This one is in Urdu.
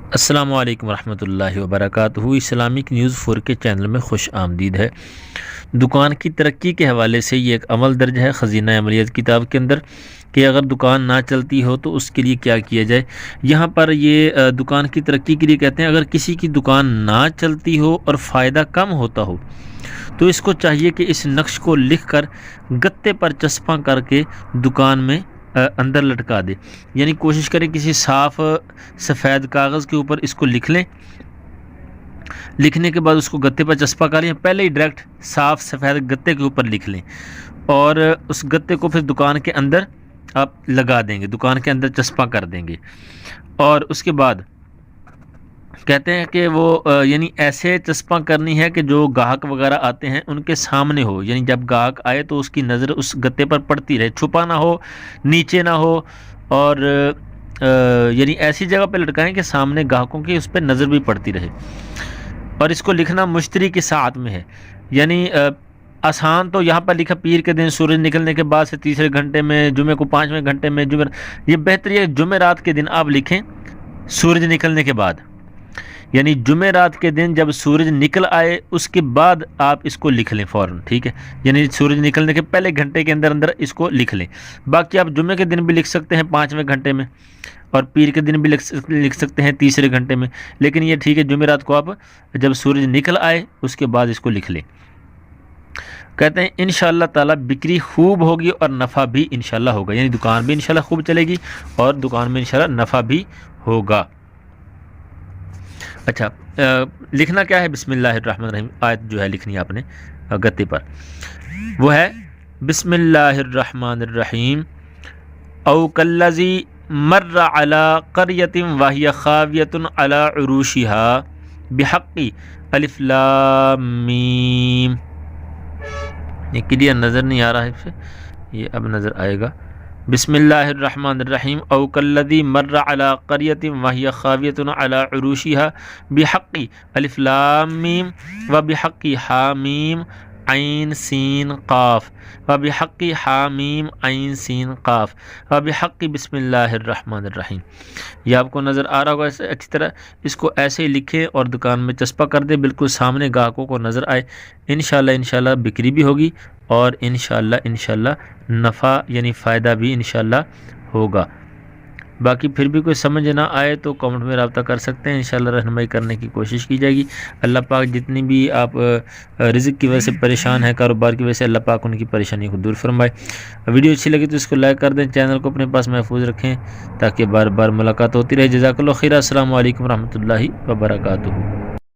السلام علیکم ورحمۃ اللہ وبرکاتہ۔ اسلامک نیوز 4 کے چینل میں خوش آمدید ہے۔ دکان کی ترقی کے حوالے سے یہ ایک عمل درج ہے خزینہ عملیات کتاب کے اندر کہ اگر دکان نہ چلتی ہو تو اس کے لیے کیا کیا جائے۔ یہاں پر یہ دکان کی ترقی کے لیے کہتے ہیں اگر کسی کی دکان نہ چلتی ہو اور فائدہ کم ہوتا ہو تو اس کو چاہیے کہ اس نقش کو لکھ کر گتے پر چسپاں کر کے دکان میں اندر لٹکا دے، یعنی کوشش کریں کسی صاف سفید کاغذ کے اوپر اس کو لکھ لیں، لکھنے کے بعد اس کو گتے پر چسپاں کر لیں، پہلے ہی ڈائریکٹ صاف سفید گتے کے اوپر لکھ لیں اور اس گتے کو پھر دکان کے اندر آپ لگا دیں گے، دکان کے اندر چسپاں کر دیں گے۔ اور اس کے بعد کہتے ہیں کہ وہ یعنی ایسے چسپاں کرنی ہے کہ جو گاہک وغیرہ آتے ہیں ان کے سامنے ہو، یعنی جب گاہک آئے تو اس کی نظر اس گتے پر پڑتی رہے، چھپا نہ ہو، نیچے نہ ہو، اور یعنی ایسی جگہ پہ لٹکائیں کہ سامنے گاہکوں کی اس پہ نظر بھی پڑتی رہے۔ اور اس کو لکھنا مشتری کی ساعت میں ہے، یعنی آسان تو یہاں پر لکھا پیر کے دن سورج نکلنے کے بعد سے تیسرے گھنٹے میں، جمعے کو 5ویں گھنٹے میں، یہ بہتر ہے جمعرات کے دن آپ لکھیں سورج نکلنے کے بعد، یعنی جمعرات کے دن جب سورج نکل آئے اس کے بعد آپ اس کو لکھ لیں فوراً، ٹھیک ہے، یعنی سورج نکلنے کے پہلے گھنٹے کے اندر اس کو لکھ لیں۔ باقی آپ جمعے کے دن بھی لکھ سکتے ہیں 5ویں گھنٹے میں، اور پیر کے دن بھی لکھ سکتے ہیں تیسرے گھنٹے میں، لیکن یہ ٹھیک ہے جمعرات کو آپ جب سورج نکل آئے اس کے بعد اس کو لکھ لیں۔ کہتے ہیں انشاءاللہ تعالی بکری خوب ہوگی اور نفع بھی انشاءاللہ ہوگا، یعنی دکان بھی انشاءاللہ خوب چلے گی اور دکان میں انشاءاللہ نفع بھی ہوگا۔ اچھا، لکھنا کیا ہے؟ بسم اللہ الرحمن الرحیم آیت جو ہے لکھنی ہے آپ نے گتے پر، وہ ہے بسم اللہ الرحمن الرحیم او کالذی مر علی قریۃ وہی خاویۃ علی عروشها بحق الف لام میم۔ یہ کلیئر نظر نہیں آ رہا ہے، یہ اب نظر آئے گا۔ بسم اللہ الرحمن الرحیم او کالذی مر علی قریۃ وہی خاویۃ علی عروشها بحق الف لام میم وبحق حامیم عین سین قاف وبحق حامیم عین سین قاف وبحق بسم اللہ الرحمن الرحیم۔ یہ آپ کو نظر آ رہا ہوگا اچھی طرح، اس کو ایسے ہی لکھیں اور دکان میں چسپاں کر دیں، بالکل سامنے گاہکوں کو نظر آئے، انشاءاللہ بکری بھی ہوگی اور انشاءاللہ نفع یعنی فائدہ بھی انشاءاللہ ہوگا۔ باقی پھر بھی کوئی سمجھ نہ آئے تو کمنٹ میں رابطہ کر سکتے ہیں، انشاءاللہ رہنمائی کرنے کی کوشش کی جائے گی۔ اللہ پاک جتنی بھی آپ رزق کی وجہ سے پریشان ہیں، کاروبار کی وجہ سے، اللہ پاک ان کی پریشانی کو دور فرمائے۔ ویڈیو اچھی لگی تو اس کو لائک کر دیں، چینل کو اپنے پاس محفوظ رکھیں تاکہ بار بار ملاقات ہوتی رہے۔ جزاک اللہ خیر۔ السلام علیکم ورحمۃ اللہ وبرکاتہ۔